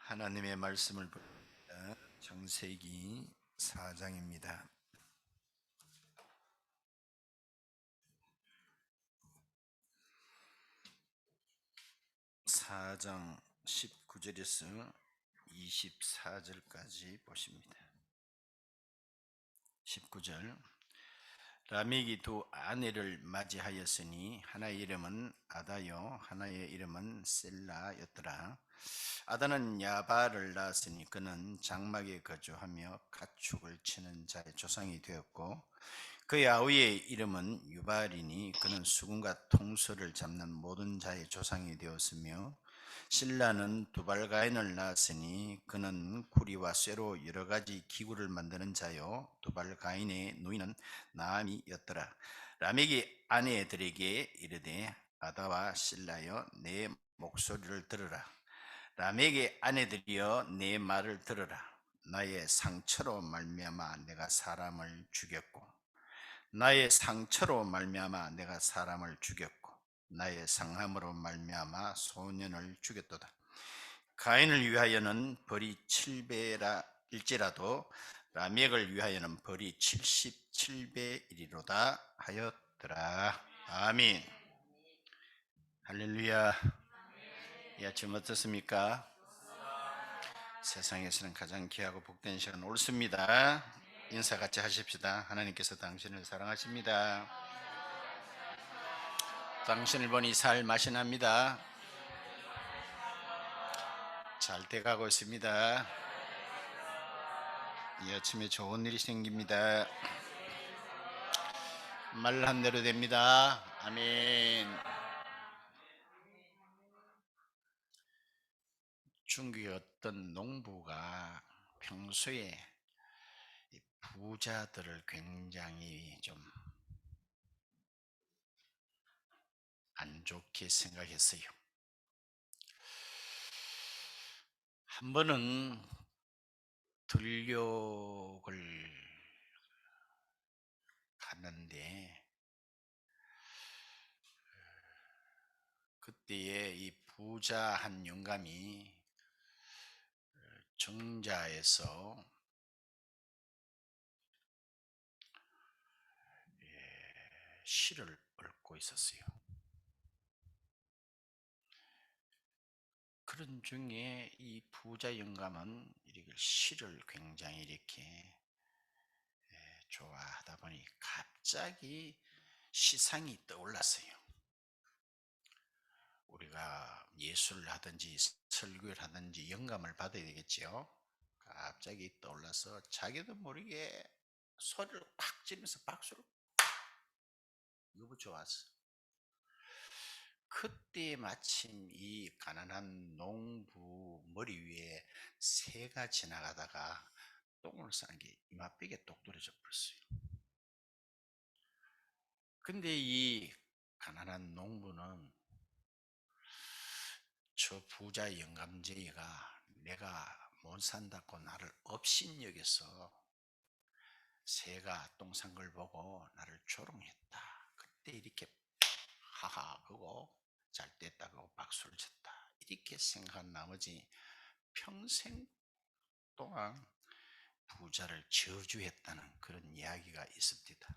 하나님의 말씀을 봅니다. 창세기 4장입니다. 4장 19절에서 24절까지 보십니다. 19절 라멕이 두 아내를 맞이하였으니 하나의 이름은 아다요 하나의 이름은 셀라였더라. 아다는 야발을 낳았으니 그는 장막에 거주하며 가축을 치는 자의 조상이 되었고, 그의 아우의 이름은 유발이니 그는 수금과 통소를 잡는 모든 자의 조상이 되었으며, 신라는 두발가인을 낳았으니 그는 구리와 쇠로 여러 가지 기구를 만드는 자요, 두발가인의 누이는 나암이었더라. 라멕이 아내들에게 이르되 아다와 신라여 내 목소리를 들으라. 라멕의 아내들이여 내 말을 들으라. 나의 상처로 말미암아 내가 사람을 죽였고, 나의 상처로 말미암아 내가 사람을 죽였고, 나의 상함으로 말미암아 소년을 죽였도다. 가인을 위하여는 벌이 7배일지라도 라멕을 위하여는 벌이 77배이리로다 하였더라. 아멘. 할렐루야. 이 아침 어떻습니까? 세상에서는 가장 귀하고 복된 시간 옳습니다. 인사 같이 하십시다. 하나님께서 당신을 사랑하십니다. 당신을 보니 살 맛이 납니다. 잘 돼가고 있습니다. 이 아침에 좋은 일이 생깁니다. 말한 대로 됩니다. 아멘. 중국의 어떤 농부가 평소에 부자들을 굉장히 좀 안 좋게 생각했어요. 한 번은 들녘을 갔는데, 그때에 이 부자 한 영감이 정자에서 실을 얽고 있었어요. 그런 중에 이 부자 영감은 이렇게 실을 굉장히 이렇게 좋아하다 보니 갑자기 시상이 떠올랐어요. 우리가 예술을 하든지 설교를 하든지 영감을 받아야 되겠죠. 갑자기 떠올라서 자기도 모르게 소리를 팍 지르면서 박수를 너무 좋았어. 그때 마침 이 가난한 농부 머리 위에 새가 지나가다가 똥을 싼 게 이마벽에 똑 떨어져 버렸어요. 근데 이 가난한 농부는 저 부자 영감쟁이가 내가 못 산다고 나를 업신여겨서 새가 똥 싼 걸 보고 나를 조롱했다. 그때 이렇게 하하 그거 잘 됐다고 박수를 쳤다. 이렇게 생각한 나머지 평생 동안 부자를 저주했다는 그런 이야기가 있습니다.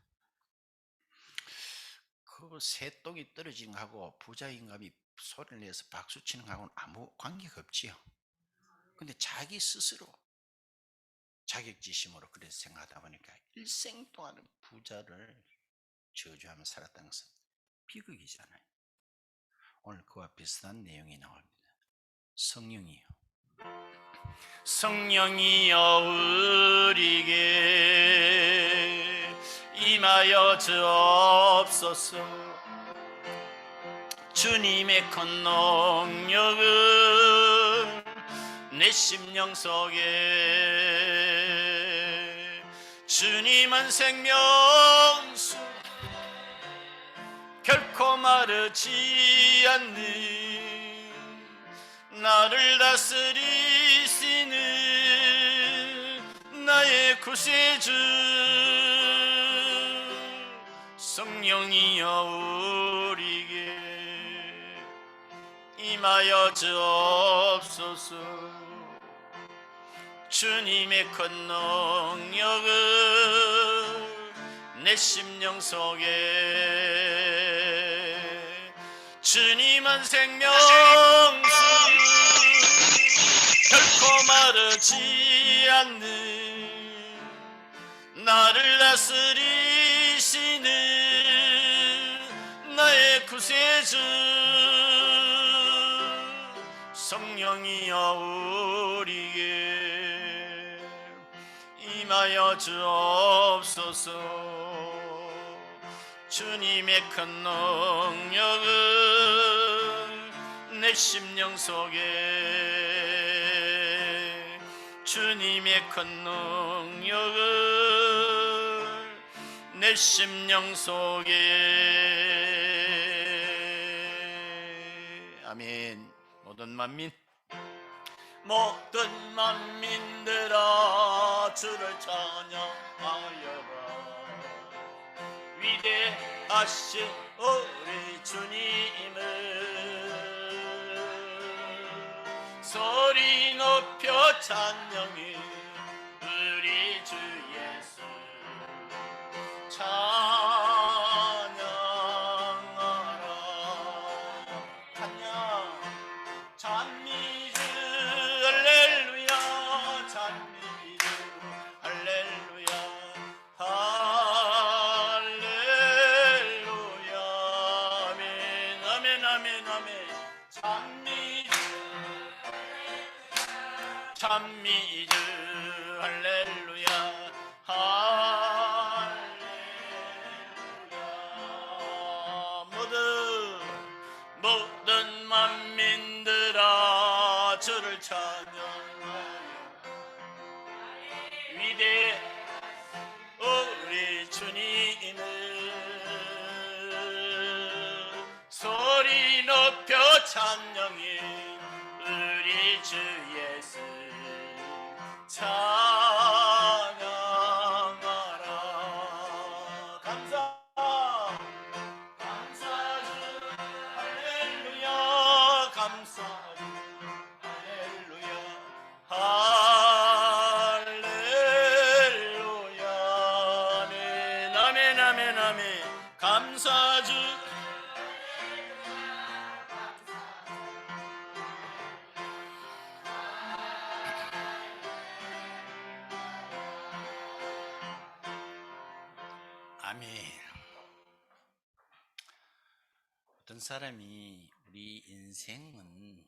그 새똥이 떨어진 거하고 부자 임금이 소리를 내서 박수 치는 거하고는 아무 관계가 없지요. 근데 자기 스스로 자격지심으로 그렇게 생각하다 보니까 일생 동안은 부자를 저주하며 살았다는 것은 비극이잖아요. 오늘 그와 비슷한 내용이 나옵니다. 성령이요, 성령이여 우리에게 임하여 주옵소서. 주님의 큰 능력은 내 심령 속에, 주님은 생명수 결코 마르지 않는 나를 다스리시는 나의 구세주. 성령이여 우리에게 임하여 주옵소서. 주님의 큰 능력을 내 심령 속에 주님은 생명수 결코 마르지 않는 나를 다스리시는 나의 구세주 성령이여 우리에게 임하여 주옵소서. 주님의 큰 능력을 내 심령 속에 주님의 큰 능력을 내 심령 속에 아멘. 모든 만민들아 주를 찬양하여라. 위대하신 우리 주님을 소리 높여 찬양해. 우리 주 예수 찬양하라. 찬미주 할렐루야. 찬미주 할렐루야. 할렐루야. 아멘 아멘 아멘 아멘. 찬미주 할렐루야. 할렐루야. 모든 만민들아 주를 찬양하여. 위대 우리 주님을 소리 높여 찬양해. 우리 주 예수 찬양하라. 감사주 할렐루야. 감사주 할렐루야. 할렐루야. 아멘 아멘 아멘 아멘. 감사주 아멘. 어떤 사람이 우리 인생은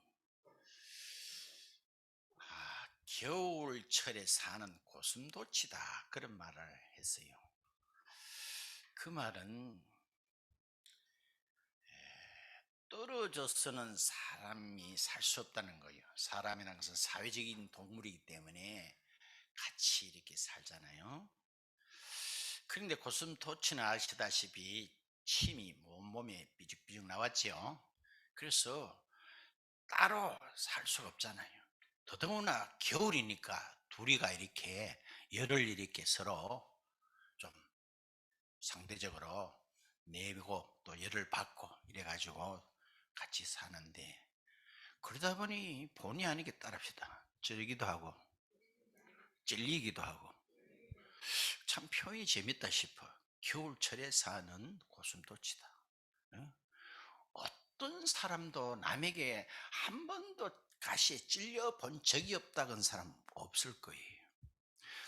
겨울철에 사는 고슴도치다 그런 말을 했어요. 그 말은 떨어져서는 사람이 살 수 없다는 거예요. 사람이라는 것은 사회적인 동물이기 때문에 같이 이렇게 살잖아요. 그런데 고슴도치는 아시다시피 침이 온몸에 삐죽삐죽 나왔죠. 그래서 따로 살 수가 없잖아요. 더더구나 겨울이니까 둘이가 이렇게 열을 이렇게 서로 좀 상대적으로 내고 또 열을 받고 이래가지고 같이 사는데, 그러다 보니 본의 아니게 따릅시다. 찌르기도 하고 찔리기도 하고. 참 표현이 재밌다 싶어. 겨울철에 사는 고슴도치다. 어떤 사람도 남에게 한 번도 가시에 찔려 본 적이 없다는 사람 없을 거예요.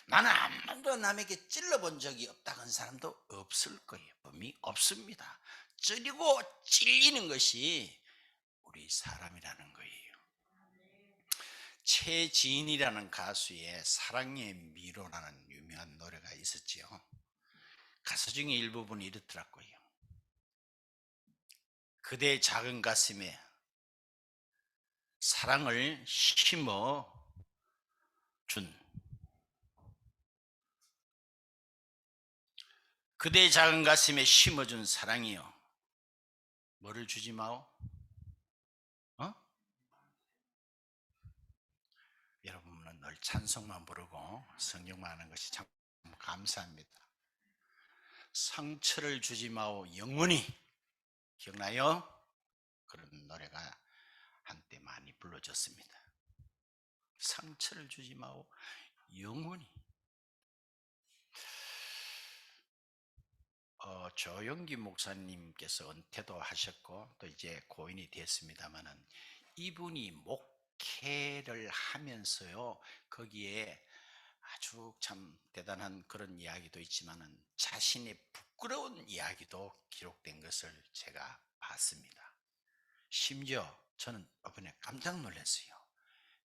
나는 한 번도 남에게 찔러본 적이 없다는 사람도 없을 거예요. 분명히 없습니다. 찌르고 찔리는 것이 우리 사람이라는 거예요. 최지인이라는 가수의 사랑의 미로라는 유명한 노래가 있었지요. 가사 중에 일부분이 이렇더라고요. 그대 작은 가슴에 사랑을 심어 준, 그대 작은 가슴에 심어준 사랑이요, 뭐를 주지 마오? 여러분은 늘 찬송만 부르고 성경만 하는 것이 참 감사합니다. 상처를 주지 마오 영원히, 기억나요? 그런 노래가 한때 많이 불러졌습니다. 상처를 주지 마오 영원히. 조영기 목사님께서 은퇴도 하셨고 또 이제 고인이 됐습니다마는, 이분이 목회를 하면서요, 거기에 아주 참 대단한 그런 이야기도 있지만은 자신의 부끄러운 이야기도 기록된 것을 제가 봤습니다. 심지어 저는 이번에 깜짝 놀랐어요.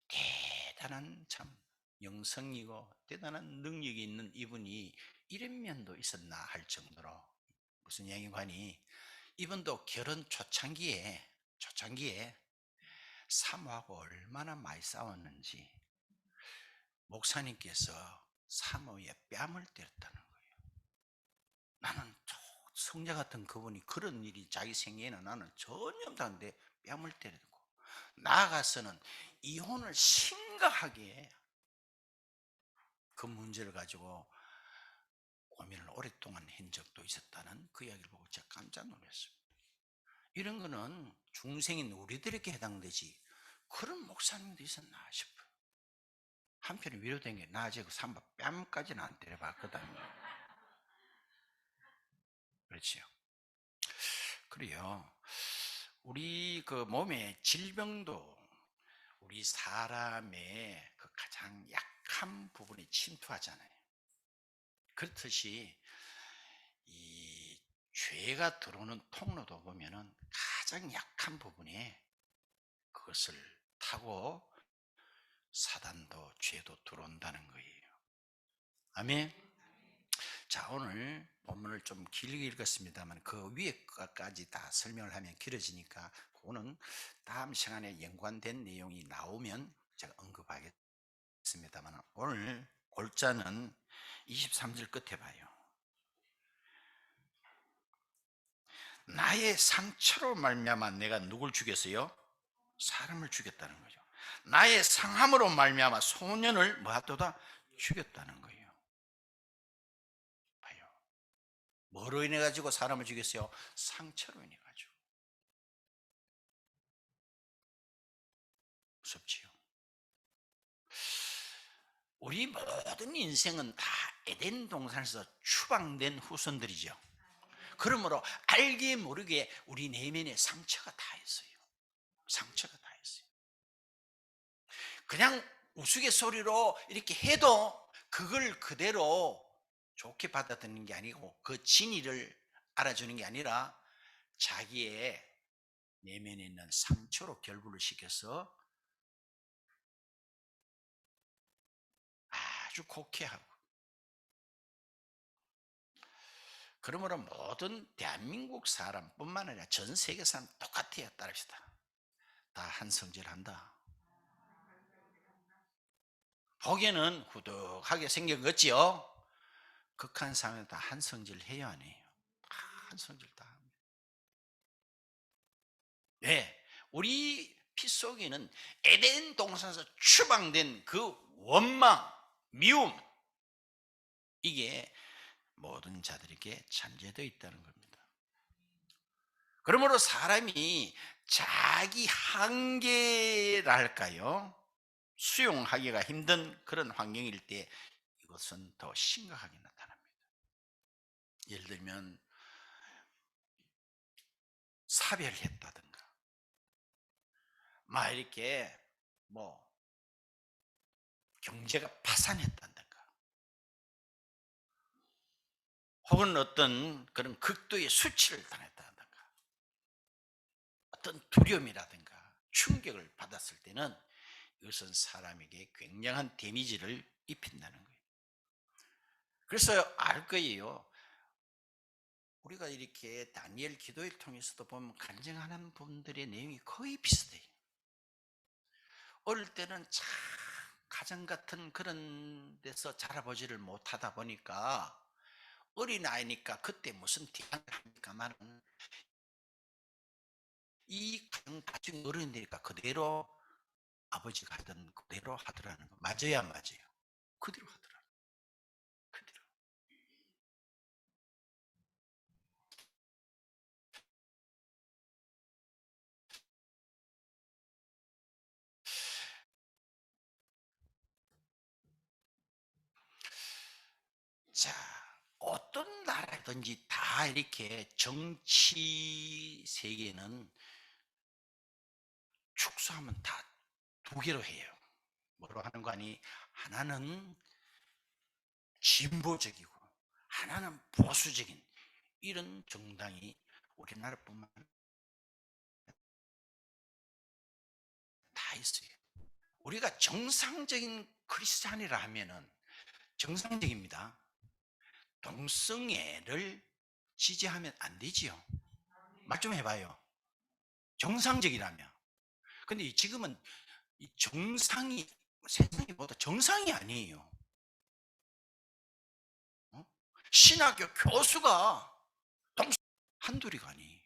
대단한 참 영성이고 대단한 능력이 있는 이분이 이런 면도 있었나 할 정도로, 무슨 양이관이 이분도 결혼 초창기에 사모하고 얼마나 많이 싸웠는지 목사님께서 사모에 뺨을 때렸다는 거예요. 나는 성자 같은 그분이 그런 일이 자기 생애에는 나는 전혀 없다는데 뺨을 때리고, 나아가서는 이혼을 심각하게 그 문제를 가지고 고민을 오랫동안 한 적도 있었다는 그 이야기를 보고 제가 깜짝 놀랐습니다. 이런 거는 중생인 우리들에게 해당되지 그런 목사님도 있었나 싶어요. 한편에 위로된 게, 나 아직 삼바 뺨까지는 안 때려봤거든요. 그렇지요. 그래요. 우리 그 몸의 질병도 우리 사람의 그 가장 약한 부분에 침투하잖아요. 그렇듯이 이 죄가 들어오는 통로도 보면은 가장 약한 부분에 그것을 타고 사단도 죄도 들어온다는 거예요. 아멘. 자, 오늘 본문을 좀 길게 읽었습니다만 그 위에까지 다 설명을 하면 길어지니까 그거는 다음 시간에 연관된 내용이 나오면 제가 언급하겠습니다만, 오늘 골자는 23절 끝에 봐요. 나의 상처로 말미암아 내가 누굴 죽였어요? 사람을 죽였다는 거죠. 나의 상함으로 말미암아 소년을 뭐하도다? 죽였다는 거예요. 봐요. 뭐로 인해 가지고 사람을 죽였어요? 상처로 인해 가지고. 무섭지요. 우리 모든 인생은 다 에덴 동산에서 추방된 후손들이죠. 그러므로 알게 모르게 우리 내면에 상처가 다 있어요. 상처가 다 있어요. 그냥 우스갯소리로 이렇게 해도 그걸 그대로 좋게 받아들이는 게 아니고 그 진위를 알아주는 게 아니라 자기의 내면에 있는 상처로 결부를 시켜서 아주 곡해하고, 그러므로 모든 대한민국 사람뿐만 아니라 전 세계 사람 똑같아요. 따릅시다. 다 한성질한다. 보기에는 후덕하게 생겼겠지요. 극한 상황에 다 한성질 해요, 안 해요? 다 한성질 다 합니다. 네, 우리 피 속에는 에덴 동산에서 추방된 그 원망, 미움, 이게 모든 자들에게 잠재되어 있다는 겁니다. 그러므로 사람이 자기 한계랄까요? 수용하기가 힘든 그런 환경일 때 이것은 더 심각하게 나타납니다. 예를 들면 사별했다든가, 막 이렇게 뭐 경제가 파산했다든가, 혹은 어떤 그런 극도의 수치를 당했다든가, 어떤 두려움이라든가 충격을 받았을 때는 이것은 사람에게 굉장한 데미지를 입힌다는 거예요. 그래서 알 거예요. 우리가 이렇게 다니엘 기도를 통해서도 보면 간증하는 분들의 내용이 거의 비슷해요. 어릴 때는 참 가정 같은 그런 데서 자라보지를 못하다 보니까 어린아이니까 그때 무슨 대안을 합니까만은 이 가정 어른이니까 그대로 아버지가 하던 그대로 하더라는 거 맞아요, 안 맞아요? 그대로 하더라. 그대로. 하든지 다 이렇게 정치 세계는 축소하면 다 두 개로 해요. 뭐로 하는 거 아니? 하나는 진보적이고 하나는 보수적인 이런 정당이 우리나라뿐만 다 있어요. 우리가 정상적인 크리스찬이라 하면은 정상적입니다. 동성애를 지지하면 안 되지요. 말 좀 해봐요. 정상적이라면. 근데 지금은 이 정상이 세상이보다 정상이 아니에요. 신학교 교수가 한둘이가 아니에요.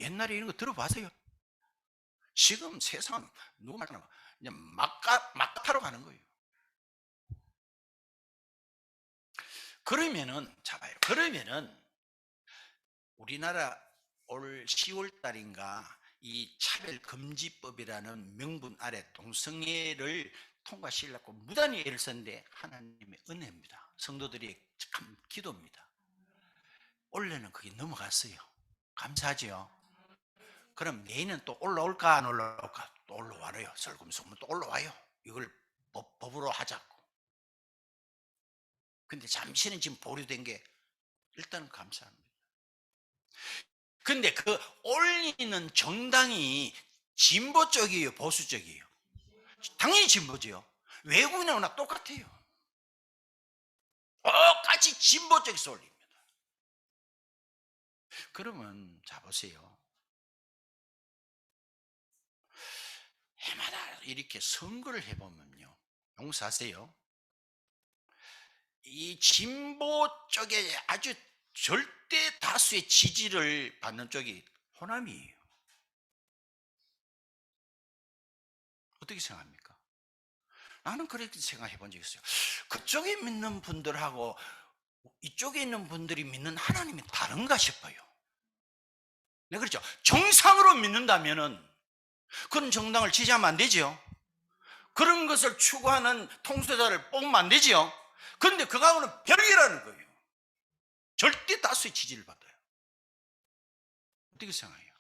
옛날에 이런 거 들어봤어요? 지금 세상은 누구 말하나 이제 막가타로 가는 거예요. 그러면은 잡아요. 그러면은 우리나라 올 10월 달인가 이 차별금지법이라는 명분 아래 동성애를 통과시키려고 무단히 애를 썼는데 하나님의 은혜입니다. 성도들이 참 기도입니다. 원래는 그게 넘어갔어요. 감사하지요. 그럼 내일은 또 올라올까 안 올라올까? 또 올라와요. 설금소문 또 올라와요. 이걸 법으로 하자고. 근데 잠시는 지금 보류된 게 일단은 감사합니다. 근데 그 올리는 정당이 진보 쪽이에요, 보수 쪽이에요? 당연히 진보지요. 외국인하고나 똑같아요. 똑같이 진보 쪽에서 올립니다. 그러면 자 보세요. 해마다 이렇게 선거를 해보면요, 용서하세요, 이 진보 쪽에 아주 절대 다수의 지지를 받는 쪽이 호남이에요. 어떻게 생각합니까? 나는 그렇게 생각해 본 적이 있어요. 그쪽에 믿는 분들하고 이쪽에 있는 분들이 믿는 하나님이 다른가 싶어요. 네, 그렇죠. 정상으로 믿는다면은 그런 정당을 지지하면 안 되죠. 그런 것을 추구하는 통수자를 뽑으면 안 되죠. 그런데 그거하고는 별개라는 거예요. 절대 다수의 지지를 받아요. 어떻게 생각해요?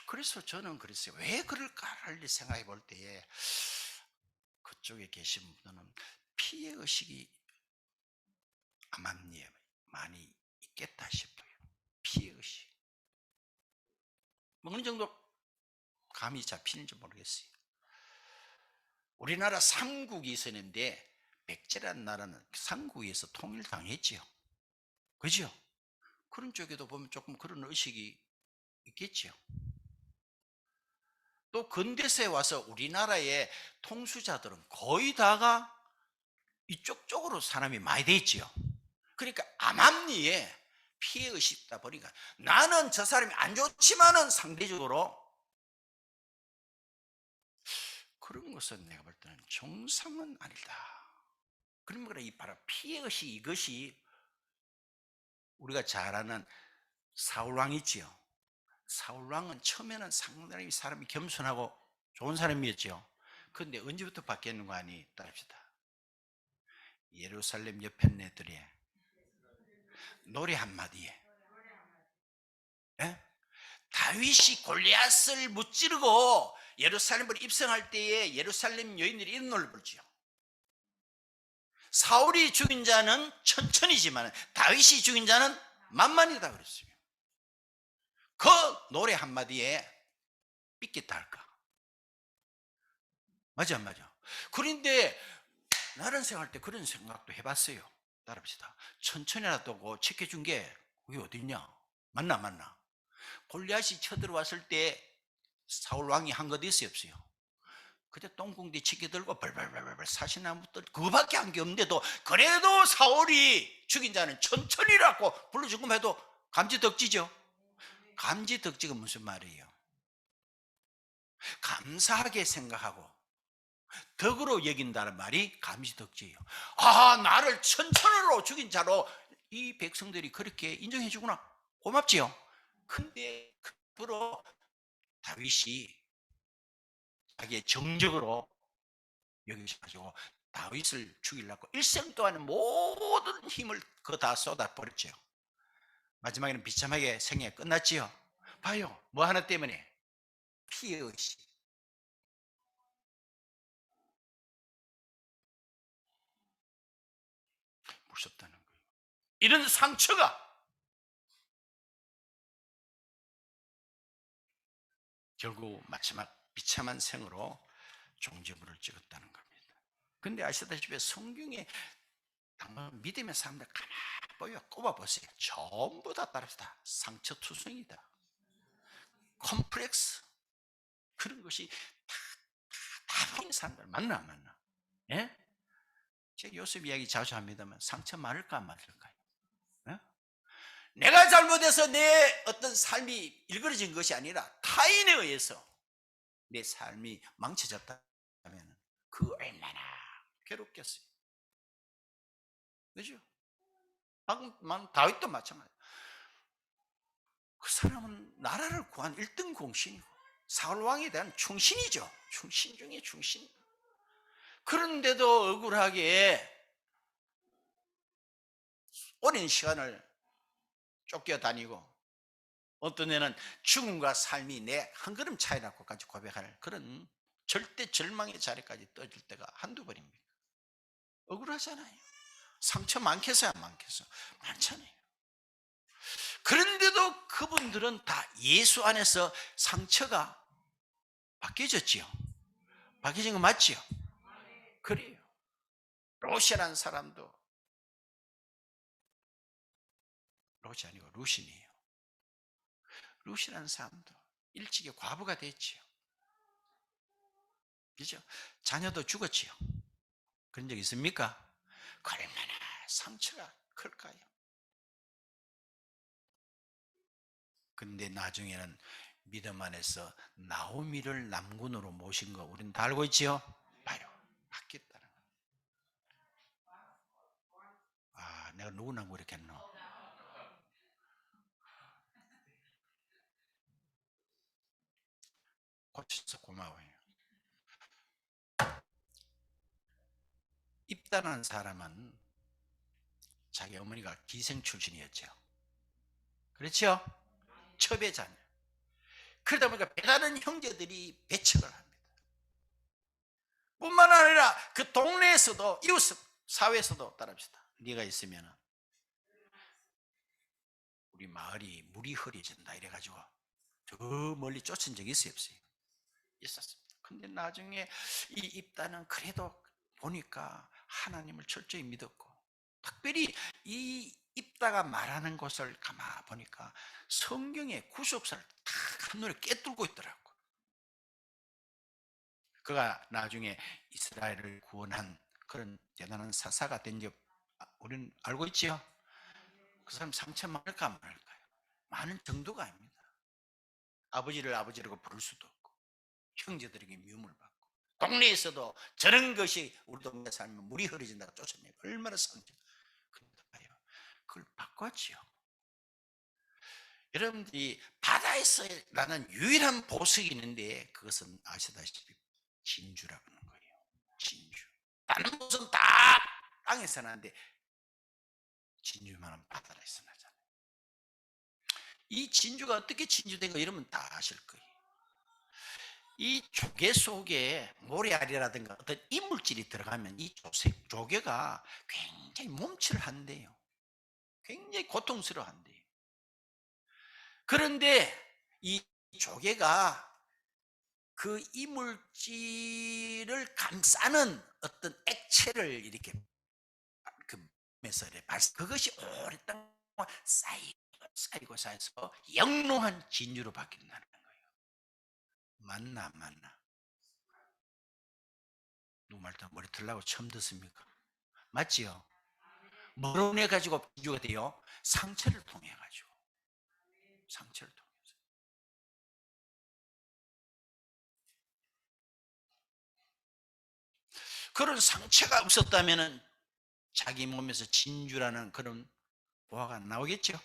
그래서 저는 그랬어요. 왜 그럴까를 생각해 볼 때에 그쪽에 계신 분들은 피해의식이 암암리에 많이 있겠다 싶어요. 피해의식. 뭐 어느 정도 감이 잡히는지 모르겠어요. 우리나라 삼국이 있었는데 백제라는 나라는 삼국에서 통일당했지요. 그죠? 그런 쪽에도 보면 조금 그런 의식이 있겠지요. 또 근대세에 와서 우리나라의 통수자들은 거의 다가 이쪽 쪽으로 사람이 많이 돼 있지요. 그러니까 암암리에 피해의식이 있다 보니까 나는 저 사람이 안 좋지만은 상대적으로 그런 것은 내가 볼 때는 정상은 아니다. 그러면 이 바로 피해의식, 이것이 우리가 잘 아는 사울왕 있지요. 사울왕은 처음에는 상당히 사람이 겸손하고 좋은 사람이었죠. 그런데 언제부터 바뀌었는 거 아니? 따릅시다. 예루살렘 옆에 애들이 노래 한마디에, 예? 다윗이 골리앗을 무찌르고 예루살렘을 입성할 때에 예루살렘 여인들이 이런 노래를 부르지요. 사울이 죽인 자는 천천히지만 다윗이 죽인 자는 만만이다 그랬어요. 그 노래 한마디에 삐끗다 할까? 맞아 안 맞아? 그런데 나는 생각할 때 그런 생각도 해봤어요. 따라합시다. 천천히라도 지켜준 게 그게 어딨냐? 맞나? 골리앗이 쳐들어왔을 때 사울 왕이 한 것 있어요, 없어요? 그때 똥궁디 치기 들고 벌벌벌벌 사시나무들 그거밖에 한 게 없는데도 그래도 사울이 죽인 자는 천천히라고 불러주고 해도 감지덕지죠. 감지덕지가 무슨 말이에요? 감사하게 생각하고 덕으로 여긴다는 말이 감지덕지예요. 아, 나를 천천히로 죽인 자로 이 백성들이 그렇게 인정해 주구나, 고맙지요. 근데 그로 다윗이 자기의 정적으로 여기셔가지고 다윗을 죽이려고 일생 동안 모든 힘을 그거 다 쏟아버렸죠. 마지막에는 비참하게 생애가 끝났지요. 봐요, 뭐 하나 때문에? 피의식. 무섭다는 거예요. 이런 상처가 결국 마지막 비참한 생으로 종지부를 찍었다는 겁니다. 근데 아시다시피 성경에 정말 믿음의 사람들 가만히 보여 꼽아보세요. 전부 다 따릅시다. 상처투성이다. 컴플렉스. 그런 것이 다 보이는 사람들 맞나 안 맞나? 예? 제가 요셉 이야기 자주 합니다만 상처 많을까 안 많을까요? 예? 내가 잘못해서 내 어떤 삶이 일그러진 것이 아니라 타인에 의해서 내 삶이 망쳐졌다면 그 얼마나 괴롭겠어요. 그죠? 다윗도 마찬가지. 그 사람은 나라를 구한 1등 공신이고 사울 왕에 대한 충신이죠. 충신 중에 충신. 그런데도 억울하게 오랜 시간을 쫓겨다니고 어떤 애는 죽음과 삶이 내 한 걸음 차이라고까지 고백할 그런 절대 절망의 자리까지 떠질 때가 한두 번입니다. 억울하잖아요. 상처 많겠어요, 안 많겠어요? 많잖아요. 그런데도 그분들은 다 예수 안에서 상처가 바뀌어졌지요. 바뀌어진 거 맞지요? 그래요. 로시라는 사람도 로시 아니고 루신이에요. 루시라는 사람도 일찍이 과부가 됐지요. 그죠? 자녀도 죽었지요. 그런 적 있습니까? 얼마나 상처가 클까요? 근데 나중에는 믿음 안에서 나오미를 남군으로 모신 거 우리는 다 알고 있지요? 봐요. 바뀌었다는 거. 아, 내가 누구나 그랬겠노? 고쳐서 고마워요. 입단한 사람은 자기 어머니가 기생 출신이었죠. 그렇죠? 첩의 자녀. 그러다 보니까 배다른 형제들이 배척을 합니다. 뿐만 아니라 그 동네에서도 이웃 사회에서도 따라합시다. 네가 있으면 우리 마을이 물이 흐려진다 이래가지고 저 멀리 쫓은 적이 있어요, 없어요? 있었습니다. 근데 나중에 이 입단은 그래도 보니까 하나님을 철저히 믿었고 특별히 이 입다가 말하는 것을 가만 보니까 성경의 구속사를 딱 한눈에 꿰뚫고 있더라고. 그가 나중에 이스라엘을 구원한 그런 대단한 사사가 된 적 우리는 알고 있지요? 그 사람 상처 많을까 말까요? 많은 정도가 아닙니다. 아버지를 아버지라고 부를 수도 없고 형제들에게 미움을 받고 동네에서도 저런 것이 우리 동네 살면 물이 흐려진다고 쫓아내고 얼마나 상처. 그런데 봐요, 그걸 바꿨지요. 여러분들이 바다에서 나는 유일한 보석이 있는데 그것은 아시다시피 진주라고 하는 거예요. 진주. 다른 곳은 다 땅에서 나는데 진주만은 바다에서 나잖아요. 이 진주가 어떻게 진주된가 이러면 다 아실 거예요. 이 조개 속에 모래알이라든가 어떤 이물질이 들어가면 이 조개가 굉장히 몸치를 한대요. 굉장히 고통스러워한대요. 그런데 이 조개가 그 이물질을 감싸는 어떤 액체를 이렇게 그것이 오랫동안 쌓이고 쌓여서 영롱한 진주로 바뀐다는 거예요. 맞나 안 맞나? 누구 말도 머리 틀라고 처음 듣습니까? 맞지요? 뭐로 인해 가지고 진주가 돼요? 상처를 통해 가지고. 상처를 통해서. 그런 상처가 없었다면은 자기 몸에서 진주라는 그런 보화가 나오겠죠?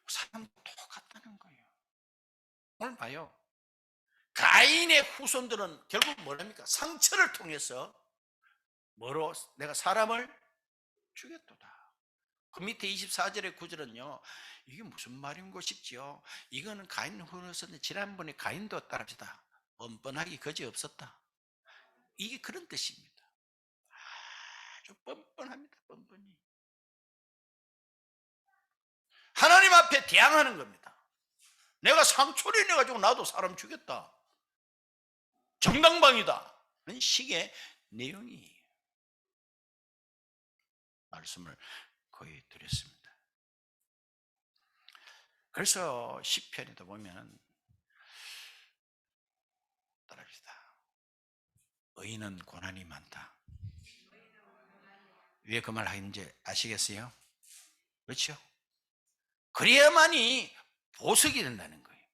사람도 똑같다는 거예요. 오늘 봐요. 가인의 후손들은 결국 뭐랍니까? 상처를 통해서 뭐로? 내가 사람을 죽였도다. 그 밑에 24절의 구절은요, 이게 무슨 말인고 싶지요. 이거는 가인 후손인데 지난번에 가인도 따릅시다. 뻔뻔하기 거지없었다. 이게 그런 뜻입니다. 아주 뻔뻔합니다. 뻔뻔히. 하나님 앞에 대항하는 겁니다. 내가 상초를 내가지고 나도 사람 죽였다. 정당방위다. 그런 식의 내용이 말씀을 거의 드렸습니다. 그래서 시편에도 보면 따라합시다. 의인은 고난이 많다. 왜 그 말 하는지 아시겠어요? 그렇죠? 그래야만이 보석이 된다는 거예요.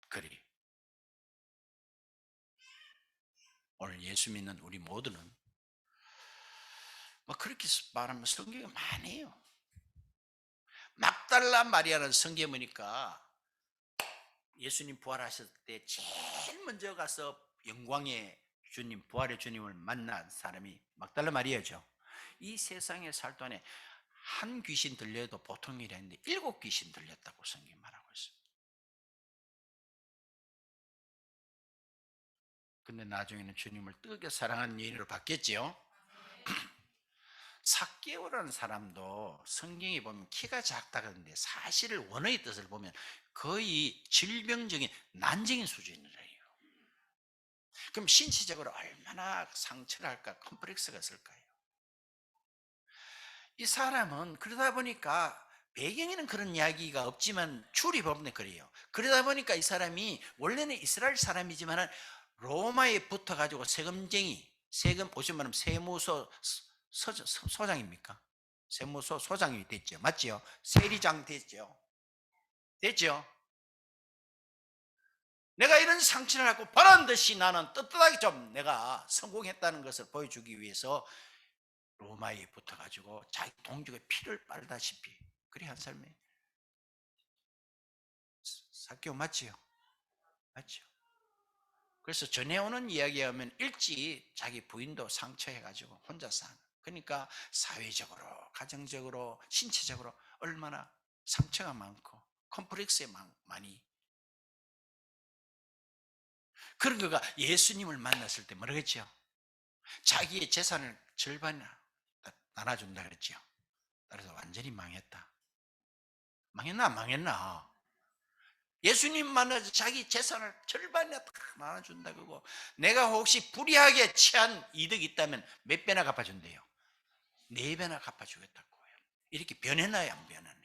그래. 오늘 예수 믿는 우리 모두는 뭐 그렇게 말하면 성경이 많아요. 막달라 마리아는 성경에 보니까 예수님 부활하셨을 때 제일 먼저 가서 영광의 주님, 부활의 주님을 만난 사람이 막달라 마리아죠. 이 세상에 살 동안에 한 귀신 들려도 보통 일이 아닌데 7귀신 들렸다고 성경이 말하고 있습니다. 근데 나중에는 주님을 뜨겁게 사랑하는 여인으로 바뀌었지요. 삭개오라는 사람도 성경에 보면 키가 작다 그러는데 사실 원어의 뜻을 보면 거의 질병적인 난쟁인 수준이래요. 그럼 신체적으로 얼마나 상처를 할까, 컴플렉스가 있을까요? 이 사람은 그러다 보니까 배경에는 그런 이야기가 없지만 줄이 보면 그래요. 그러다 보니까 이 사람이 원래는 이스라엘 사람이지만 로마에 붙어가지고 세금쟁이, 세금 보시면 세무서 소장입니까? 세무서 소장이 됐죠. 맞죠? 세리장 됐죠. 됐죠? 내가 이런 상처를 갖고 반드시 나는 떳떳하게 좀 내가 성공했다는 것을 보여주기 위해서 로마에 붙어가지고 자기 동족의 피를 빨다시피 그래 한 삶이 사개오 맞지요? 맞죠? 그래서 전해오는 이야기에 하면 일찍 자기 부인도 상처해가지고 혼자 사는. 그러니까 사회적으로, 가정적으로, 신체적으로 얼마나 상처가 많고 컴플렉스에 많이. 그런 거가 예수님을 만났을 때 뭐라 그랬죠? 자기의 재산을 절반 나눠준다 그랬죠. 따라서 완전히 망했다. 망했나 안 망했나? 예수님 만나서 자기 재산을 절반이나 다 나눠준다 그러고 내가 혹시 불의하게 취한 이득이 있다면 몇 배나 갚아준대요? 4배나 갚아주겠다고 해요. 이렇게 변해나요 안 변하나요?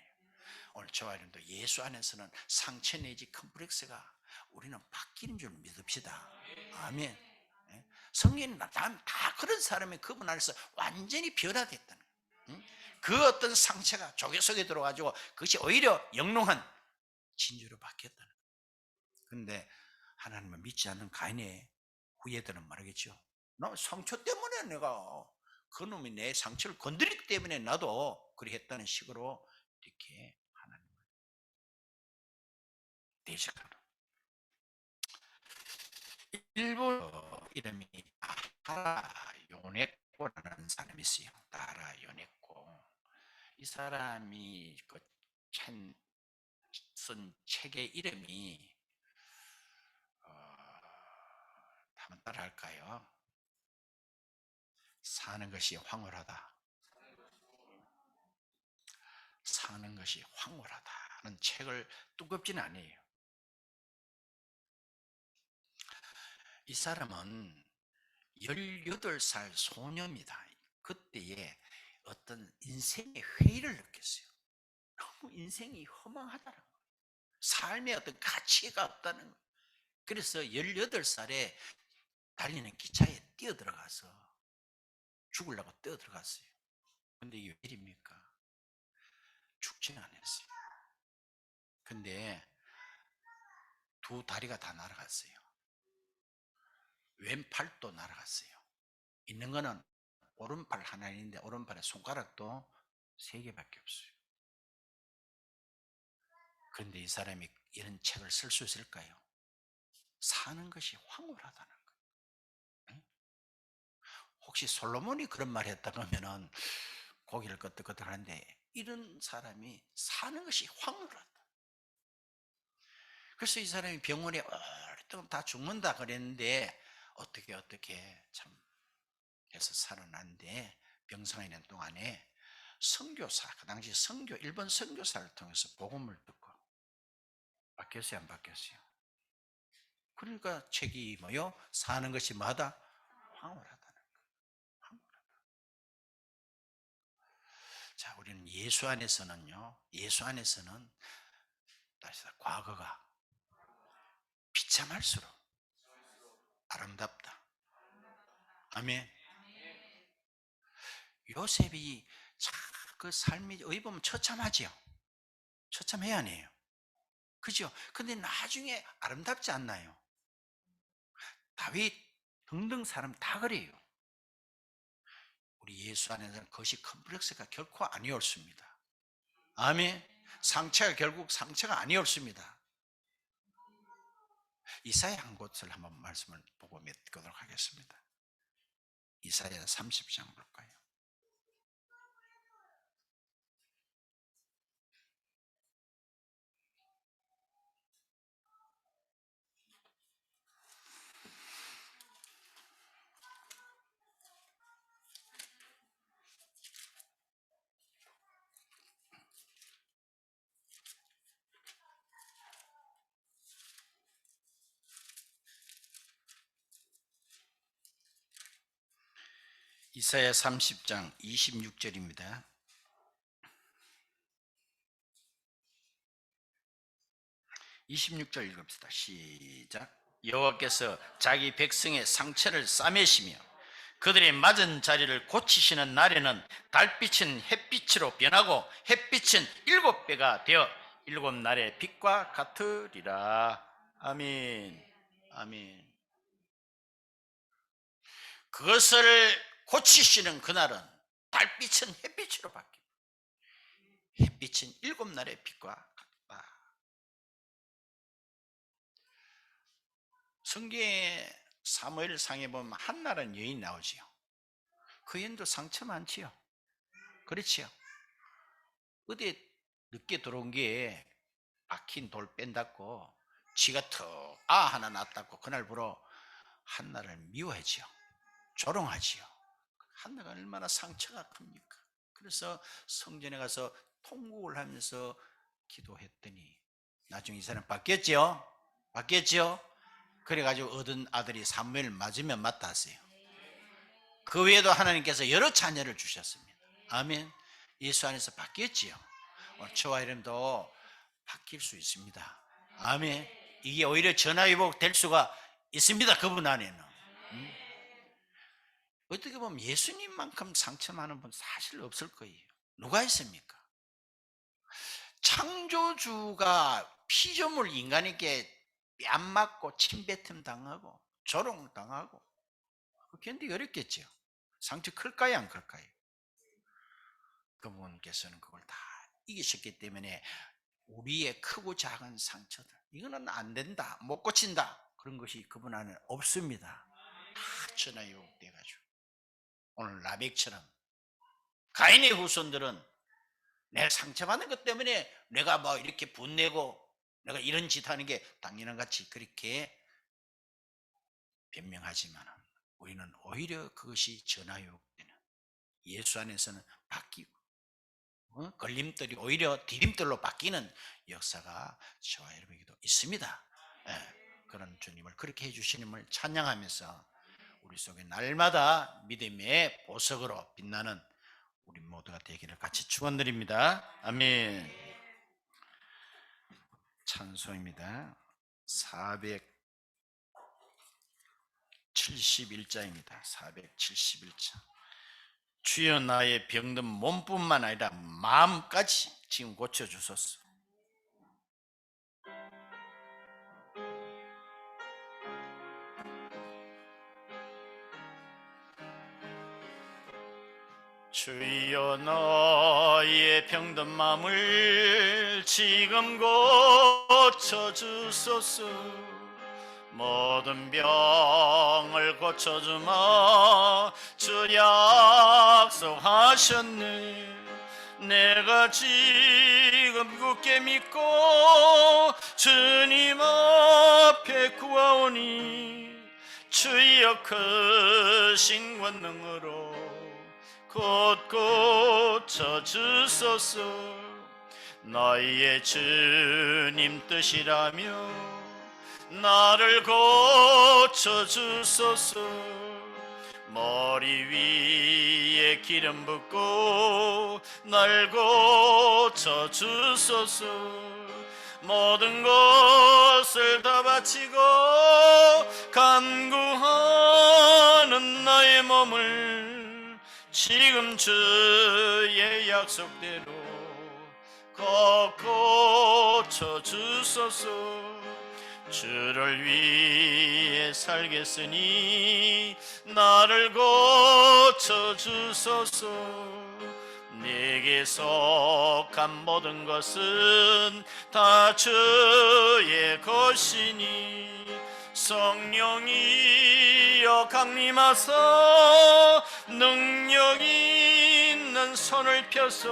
오늘 저와 여러분도 예수 안에서는 상처 내지 컴플렉스가 우리는 바뀌는 줄 믿읍시다. 아멘. 예? 성경이 다 그런 사람이 그분 안에서 완전히 변화됐다는 거예요. 응? 그 어떤 상처가 조개 속에 들어가지고 그것이 오히려 영롱한 진주로 바뀌었다는 거예요. 그런데 하나님을 믿지 않는 가인의 후예들은 말하겠죠. 나 상처 때문에 내가 그놈이 내 상처를 건드리기 때문에 나도 그리 했다는 식으로 이렇게 하나님을 대적하는. 일본 이름이 아하라 요네코라는 사람이 있어요. 아하라 요네코. 이 사람이 쓴 책의 이름이 한번 따라 할까요? 사는 것이 황홀하다. 사는 것이 황홀하다는 책을 두껍지는 않아요. 이 사람은 18살 소녀입니다. 그때에 어떤 인생의 회의를 느꼈어요. 너무 인생이 허망하다는 거예요. 삶에 어떤 가치가 없다는 거예요. 그래서 18살에 달리는 기차에 뛰어들어가서 죽으려고 뛰어들어갔어요. 근데 이게 왜 일입니까? 죽지는 않았어요. 근데 두 다리가 다 날아갔어요. 왼팔도 날아갔어요. 있는 거는 오른팔 하나 있는데 오른팔에 손가락도 3개밖에 없어요. 그런데 이 사람이 이런 책을 쓸 수 있을까요? 사는 것이 황홀하다는 거예요. 혹시 솔로몬이 그런 말 했다 그러면은 고개를 끄덕끄덕 하는데, 이런 사람이 사는 것이 황홀하다. 그래서 이 사람이 병원에 오랫동안 다 죽는다 그랬는데 어떻게 참 해서 살아났는데, 병상에 있는 동안에 선교사, 그 당시 일본 선교사를 통해서 복음을 듣고 바뀌었어요, 안 바뀌었어요? 그러니까 책이 뭐요? 사는 것이 뭐하다? 황홀하다는 거예요. 황홀하다. 자, 우리는 예수 안에서는요, 예수 안에서는 다시 과거가 비참할수록 아름답다. 아멘. 요셉이 참 그 삶이 어디 보면 처참하지요. 처참해야 하네요. 그죠? 근데 나중에 아름답지 않나요? 다윗 등등 사람 다 그래요. 우리 예수 안에서는 그것이 컴플렉스가 결코 아니었습니다. 아멘. 상처가 결국 상처가 아니었습니다. 이사야 한 곳을 한번 말씀을 보고 맺도록 하겠습니다. 이사야 30장 볼까요? 이사야 30장 26절입니다. 26절 읽읍시다. 시작. 여호와께서 자기 백성의 상처를 싸매시며 그들의 맞은 자리를 고치시는 날에는 달빛은 햇빛으로 변하고 햇빛은 7배가 되어 7날의 빛과 같으리라. 아멘. 아멘. 그것을 고치시는 그날은 달빛은 햇빛으로 바뀌고 햇빛은 7날의 빛과 같다. 성경에 사무엘상에 보면 한나라는 여인이 나오지요. 그 여인도 상처 많지요. 그렇지요. 어디에 늦게 들어온 게 박힌 돌 뺀다고 지가 턱 하나 났다고 그날부로 한나를 미워하지요. 조롱하지요. 한나가 얼마나 상처가 큽니까? 그래서 성전에 가서 통곡을 하면서 기도했더니 나중에 이 사람 바뀌었죠. 바뀌었죠. 그래가지고 얻은 아들이 사무엘 맞으면 맞다 하세요. 그 외에도 하나님께서 여러 자녀를 주셨습니다. 아멘. 예수 안에서 바뀌었지요. 저와 이름도 바뀔 수 있습니다. 아멘. 이게 오히려 전화위복 될 수가 있습니다. 그분 안에는. 어떻게 보면 예수님만큼 상처 많은 분 사실 없을 거예요. 누가 있습니까? 창조주가 피조물 인간에게 뺨 맞고 침뱉음 당하고 조롱 당하고 견디기 어렵겠죠. 상처 클까요, 안 클까요? 그분께서는 그걸 다 이기셨기 때문에 우리의 크고 작은 상처들, 이거는 안 된다, 못 고친다, 그런 것이 그분 안에 없습니다. 다 전화유혹돼가지고 오늘 라멕처럼 가인의 후손들은 내 상처받는 것 때문에 내가 뭐 이렇게 분내고 내가 이런 짓 하는 게 당연한 같이 그렇게 변명하지만 우리는 오히려 그것이 전화유혹되는, 예수 안에서는 바뀌고 걸림돌이 오히려 디딤돌로 바뀌는 역사가 저와 여러분에게도 있습니다. 그런 주님을 그렇게 해주시님을 찬양하면서 우리 속에 날마다 믿음의 보석으로 빛나는 우리 모두가 되기를 같이 축원드립니다. 아멘. 찬송입니다. 471자입니다. 471자. 주여 나의 병든 몸뿐만 아니라 마음까지 지금 고쳐주소서. 주여 나의 병든 마음을 지금 고쳐주소서. 모든 병을 고쳐주마 주 약속하셨네. 내가 지금 굳게 믿고 주님 앞에 구하오니 주여 크신 권능으로 곧 고쳐주소서. 너희의 주님 뜻이라며 나를 고쳐주소서. 머리 위에 기름 붓고 날 고쳐주소서. 모든 것을 다 바치고 간구하는 나의 몸을 지금 주의 약속대로 꼭 고쳐주소서. 주를 위해 살겠으니 나를 고쳐주소서. 내게 속한 모든 것은 다 주의 것이니 성령이여 강림하사 능력 있는 손을 펴서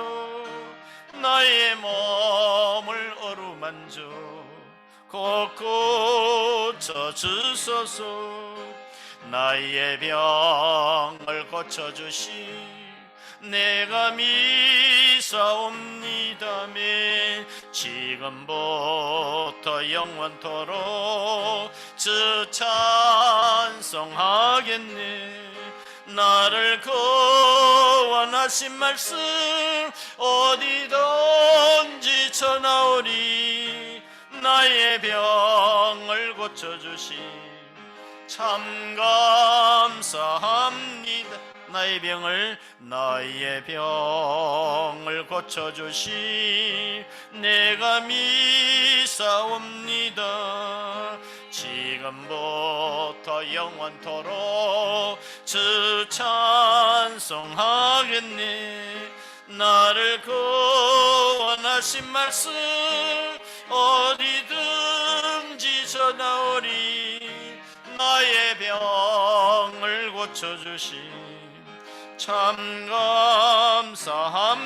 나의 몸을 어루만져 곧 고쳐주소서. 나의 병을 고쳐주시 내가 미사옵니다매 지금부터 영원토록 주 찬송하겠네. 나를 구원하신 말씀 어디든지 전하오리. 나의 병을 고쳐주신 참 감사합니다. 나의 병을 고쳐주시 내가 미사옵니다. 지금부터 영원토록 주 찬송하겠네. 나를 구원하신 말씀 어디든지 전하오리. 나의 병을 고쳐주신 참 감사합니다.